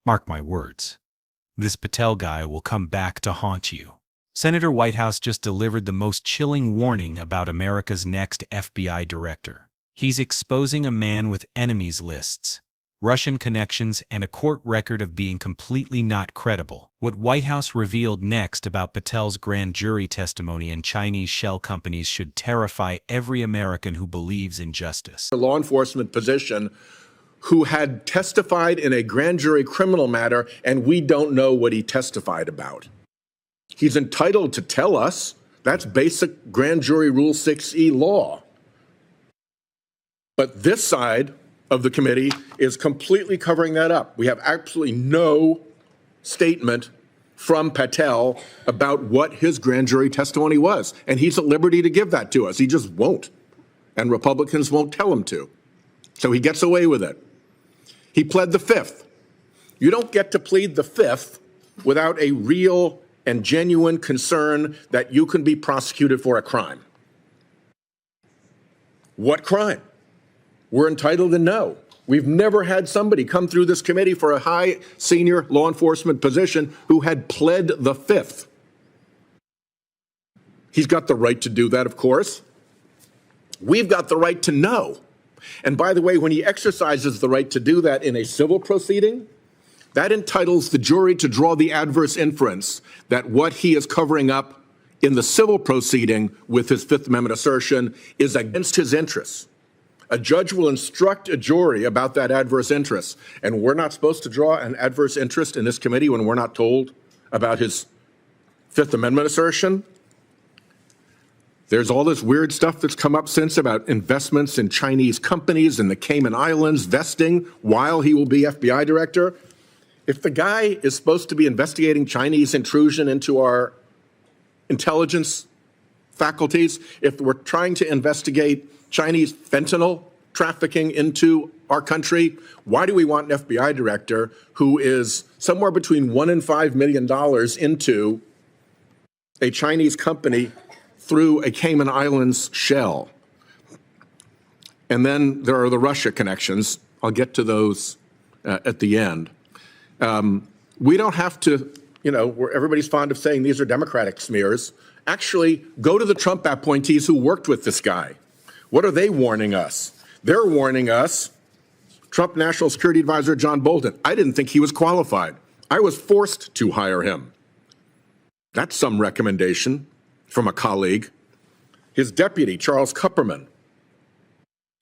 Mark my words. This Patel guy will come back to haunt you. Senator Whitehouse just delivered the most chilling warning about America's next FBI director. He's exposing a man with enemies lists, Russian connections, and a court record of being completely not credible. What Whitehouse revealed next about Patel's grand jury testimony and Chinese shell companies should terrify every American who believes in justice. A law enforcement position who had testified in a grand jury criminal matter, and we don't know what he testified about. He's entitled to tell us. That's basic grand jury Rule 6E law. But this side of the committee is completely covering that up. We have absolutely no statement from Patel about what his grand jury testimony was. And he's at liberty to give that to us. He just won't. And Republicans won't tell him to. So he gets away with it. He pled the fifth. You don't get to plead the fifth without a real and genuine concern that you can be prosecuted for a crime. What crime? We're entitled to know. We've never had somebody come through this committee for a high senior law enforcement position who had pled the fifth. He's got the right to do that, of course. We've got the right to know. And by the way, when he exercises the right to do that in a civil proceeding, that entitles the jury to draw the adverse inference that what he is covering up in the civil proceeding with his Fifth Amendment assertion is against his interests. A judge will instruct a jury about that adverse interest, and we're not supposed to draw an adverse interest in this committee when we're not told about his Fifth Amendment assertion. There's all this weird stuff that's come up since about investments in Chinese companies in the Cayman Islands vesting while he will be FBI director. If the guy is supposed to be investigating Chinese intrusion into our intelligence faculties, if we're trying to investigate Chinese fentanyl trafficking into our country, why do we want an FBI director who is somewhere between $1 and $5 million into a Chinese company through a Cayman Islands shell? And then there are the Russia connections. I'll get to those at the end. We don't have to, where everybody's fond of saying these are Democratic smears. Actually, go to the Trump appointees who worked with this guy. What are they warning us? They're warning us, Trump National Security Advisor John Bolton. I didn't think he was qualified. I was forced to hire him. That's some recommendation from a colleague. His deputy, Charles Kupperman.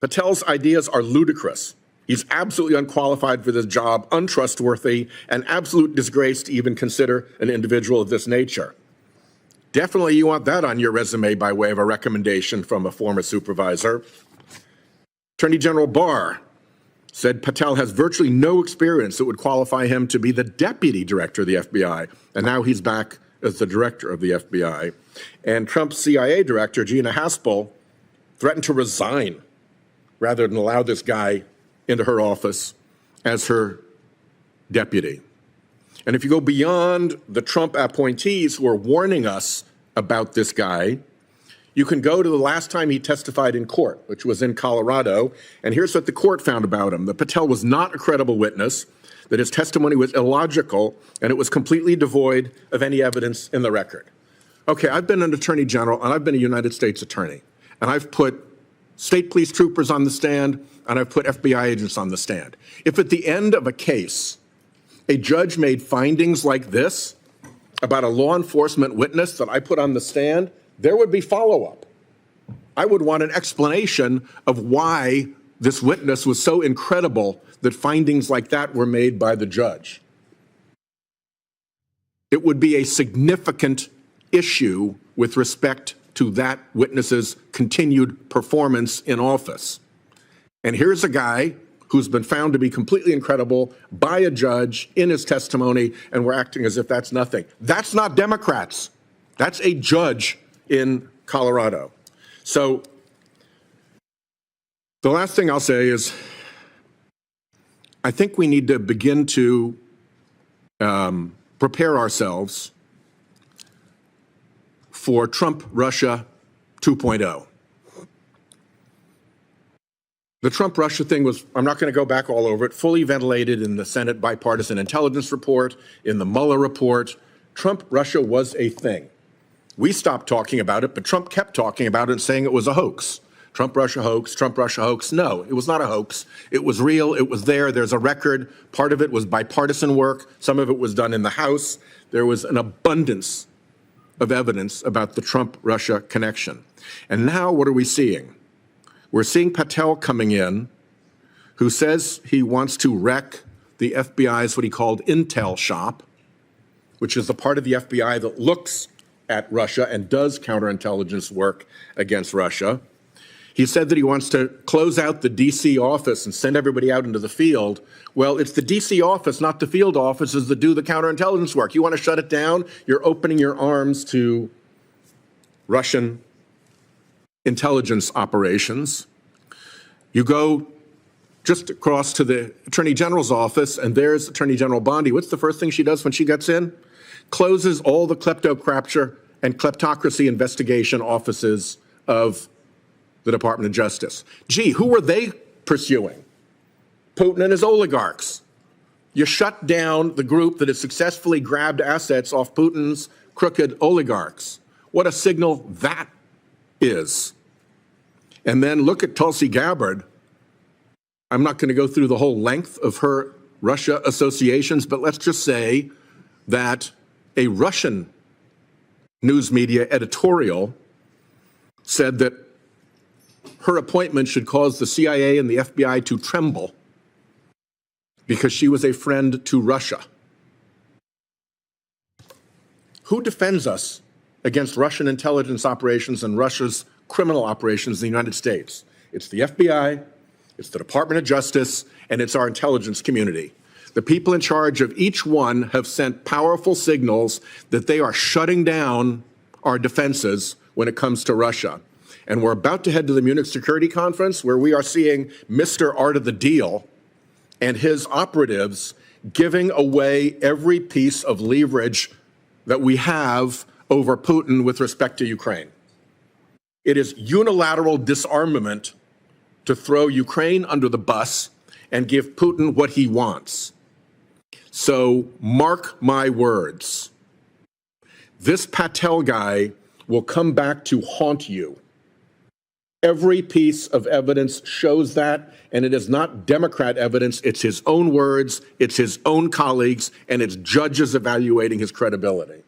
Patel's ideas are ludicrous. He's absolutely unqualified for this job, untrustworthy, an absolute disgrace to even consider an individual of this nature. Definitely you want that on your resume by way of a recommendation from a former supervisor. Attorney General Barr said Patel has virtually no experience that would qualify him to be the deputy director of the FBI, and now he's back as the director of the FBI. And Trump's CIA director, Gina Haspel, threatened to resign rather than allow this guy into her office as her deputy. And if you go beyond the Trump appointees who are warning us about this guy, you can go to the last time he testified in court, which was in Colorado. And here's what the court found about him. That Patel was not a credible witness, that his testimony was illogical, and it was completely devoid of any evidence in the record. Okay, I've been an attorney general, and I've been a United States attorney. And I've put state police troopers on the stand, and I've put FBI agents on the stand. If at the end of a case, a judge made findings like this about a law enforcement witness that I put on the stand, there would be follow-up. I would want an explanation of why this witness was so incredible that findings like that were made by the judge. It would be a significant issue with respect to that witness's continued performance in office. And here's a guy who's been found to be completely incredible by a judge in his testimony, and we're acting as if that's nothing. That's not Democrats. That's a judge in Colorado. So the last thing I'll say is I think we need to begin to prepare ourselves for Trump Russia 2.0. The Trump-Russia thing was, I'm not going to go back all over it, fully ventilated in the Senate bipartisan intelligence report, in the Mueller report. Trump-Russia was a thing. We stopped talking about it, but Trump kept talking about it and saying it was a hoax. Trump-Russia hoax, Trump-Russia hoax. No, it was not a hoax. It was real. It was there. There's a record. Part of it was bipartisan work. Some of it was done in the House. There was an abundance of evidence about the Trump-Russia connection. And now what are we seeing? We're seeing Patel coming in, who says he wants to wreck the FBI's what he called intel shop, which is the part of the FBI that looks at Russia and does counterintelligence work against Russia. He said that he wants to close out the D.C. office and send everybody out into the field. Well, it's the D.C. office, not the field offices, that do the counterintelligence work. You want to shut it down? You're opening your arms to Russian intelligence operations. You go just across to the Attorney General's office, and there's Attorney General Bondi. What's the first thing she does when she gets in? Closes all the kleptocrature and kleptocracy investigation offices of the Department of Justice. Gee, who were they pursuing? Putin and his oligarchs. You shut down the group that has successfully grabbed assets off Putin's crooked oligarchs. What a signal that is. And then look at Tulsi Gabbard. I'm not going to go through the whole length of her Russia associations, but let's just say that a Russian news media editorial said that her appointment should cause the CIA and the FBI to tremble because she was a friend to Russia. Who defends us against Russian intelligence operations and Russia's criminal operations in the United States? It's the FBI, it's the Department of Justice, and it's our intelligence community. The people in charge of each one have sent powerful signals that they are shutting down our defenses when it comes to Russia. And we're about to head to the Munich Security Conference, where we are seeing Mr. Art of the Deal and his operatives giving away every piece of leverage that we have over Putin with respect to Ukraine. It is unilateral disarmament to throw Ukraine under the bus and give Putin what he wants. So mark my words. This Patel guy will come back to haunt you. Every piece of evidence shows that, and it is not Democrat evidence. It's his own words, it's his own colleagues, and it's judges evaluating his credibility.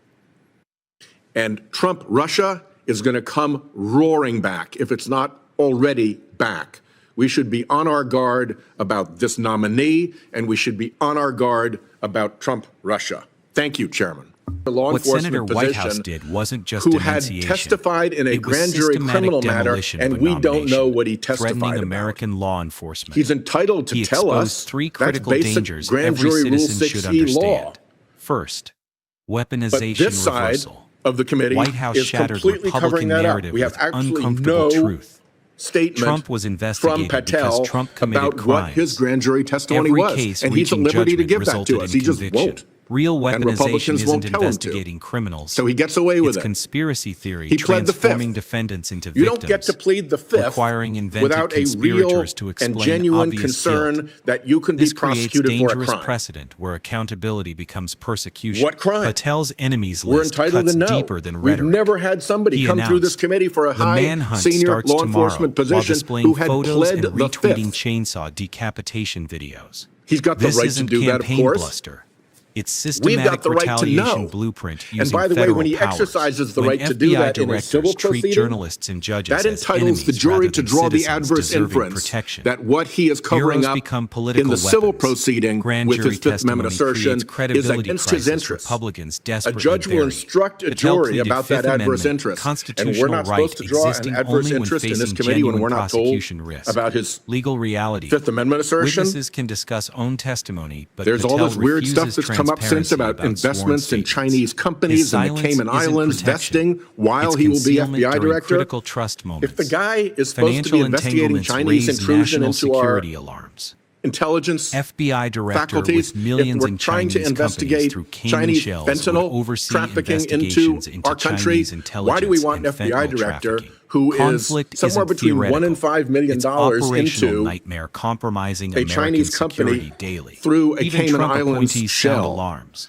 And Trump-Russia is going to come roaring back, if it's not already back. We should be on our guard about this nominee, and we should be on our guard about Trump-Russia. Thank you, Chairman. Law What Senator Whitehouse did wasn't just who had denunciation. testified in a It was grand jury systematic criminal matter, demolition of and a we don't know nomination, what he testified threatening about. American law enforcement. He's entitled to He tell exposed us three that's critical basic dangers grand every jury Rule citizen should 6E understand. law. First, But weaponization this side reversal. of the committee Whitehouse is shattered completely Republican covering that up. narrative We have with actually uncomfortable no truth. statement Trump was from investigated Patel because Trump committed about crimes. what his grand jury testimony Every was, case and he's at reaching liberty to judgment give that resulted to us. in He just conviction. won't. Real And weaponization Republicans won't isn't tell him to. investigating criminals. So he gets away with It's it. conspiracy theory He pled the transforming fifth. defendants into You victims. don't get to plead the fifth requiring invented without a real conspirators to explain and genuine obvious concern guilt. that you can This be creates prosecuted for a dangerous crime. precedent where accountability becomes persecution. What crime? Patel's enemies We're list entitled cuts to know. deeper than We've rhetoric. never had somebody He come through this announced, committee for a "The high manhunt senior starts law tomorrow," enforcement while position displaying who had photos pled and the retweeting fifth. chainsaw decapitation videos. He's got the This right to isn't do that, of campaign course. bluster. It's We've systematic got the right to retaliation know. blueprint using And by the way, federal when he powers. exercises the When right to do FBI that in a directors civil treat proceeding, journalists and judges that as entitles enemies the jury rather to than draw the citizens adverse deserving inference protection. that what he is covering Heroes up become in political the civil weapons. proceeding Grand with jury his Fifth Amendment testimony assertion creates is credibility against his crisis interest. Republicans A desperately judge will bury. instruct a Patel jury pleaded about that Fifth adverse Amendment interest. And constitutional we're not right supposed to draw an existing adverse only when interest in this facing committee when genuine we're not told prosecution risk. about his Legal reality. Fifth Amendment assertion. Witnesses can discuss own testimony, but There's all Patel this weird stuff refuses that's come up since transparency about sworn investments in statements. Chinese companies His and the silence Cayman isn't Islands protection. vesting while It's he will be concealment FBI during director. critical trust moments. If the guy is supposed to Financial be investigating entanglements Chinese raise intrusion national into our security alarms. intelligence FBI director faculties, with millions if we're in trying to Chinese investigate companies through Cayman Chinese shells would fentanyl oversee trafficking into investigations into our country, Chinese why do we intelligence want an and FBI fentanyl director trafficking? who Conflict is somewhere isn't between $1 and theoretical. $5 million It's operational into nightmare compromising a American Chinese security company daily. through a Even Cayman Trump Islands appointees sound shell? alarms.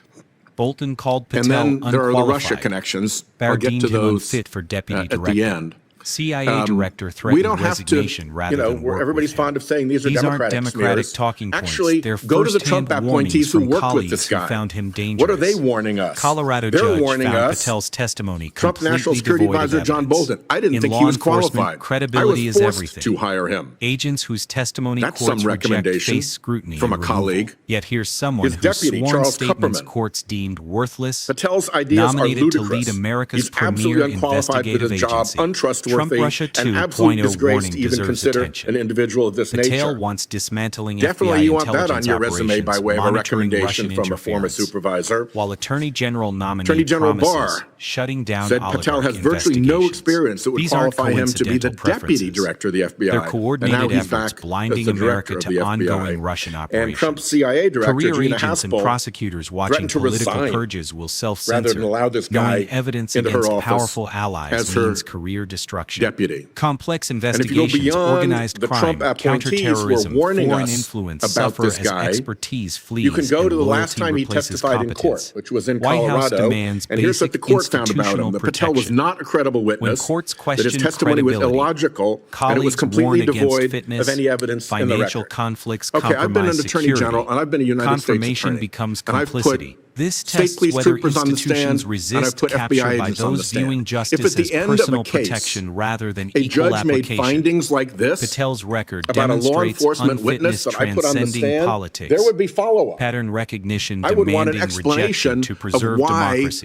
Bolton called And Patel then there are the Russia unqualified. connections. Barr I'll get deemed to him those unfit for deputy at director. the end. CIA director We threatened don't have to, resignation rather than work everybody's with him. fond of saying these are These aren't Democratic Democratic smears. talking points. Actually, They're go to the Trump first-hand appointees warnings who from worked with this colleagues who guy. found him dangerous. What are they warning us? Colorado They're judge warning found us. Patel's testimony Trump completely National Security devoid of Advisor John evidence. Bolton. I didn't In think law he was enforcement, qualified. credibility I is was forced everything. to hire him. Agents whose testimony That's courts some reject recommendation face scrutiny from a and removal. colleague. Yet here's someone His whose deputy, sworn Charles statements Kupperman. courts deemed worthless, Patel's ideas are nominated to ludicrous. lead America's He's absolutely premier unqualified for the investigative job, agency. untrustworthy, Trump-Russia and absolute 2.0 disgrace warning to even deserves consider attention. an individual of this Patel nature. wants dismantling Definitely FBI you want that on intelligence your resume by operations, way of a monitoring recommendation Russian from a former interference. supervisor. While Attorney General nominee Attorney General promises Barr shutting down said Patel oligarch has virtually no investigations. experience that would These aren't qualify him to be the coincidental deputy preferences. director of the FBI. They're And now coordinated he's efforts back blinding as the America director of to the ongoing FBI. Russian And operations. Trump's CIA director, Career Gina agents and Haspel, prosecutors watching threatened to political resign purges will rather self-censor, than allow this guy knowing evidence into her against office powerful allies as her means career destruction. deputy. Complex And if you go investigations, beyond organized the crime, Trump appointees who are counterterrorism, warning foreign us influence about suffer this as guy, expertise flees you can go and to the last loyalty time he replaces testified in court, competence. which was in Whitehouse Colorado. demands And here's what the basic court found about him. institutional That Patel was protection. not a credible When witness, courts that his question testimony was credibility, illogical, and it was colleagues completely warn against devoid fitness, of any evidence in the financial record. conflicts Okay, I've been an compromise attorney security. general, and I've been a United States Confirmation attorney. becomes And I've put complicity. This state tests police whether troopers on the institutions stand, and I've resist put capture FBI by agents on the those stand. viewing If justice at the as end of a personal case, protection rather than a equal judge made application, findings like this Patel's record about a law demonstrates enforcement witness unfitness that I put on the transcending stand, politics. there would be follow-up. Pattern recognition I would want an demanding explanation rejection to of preserve why democracy.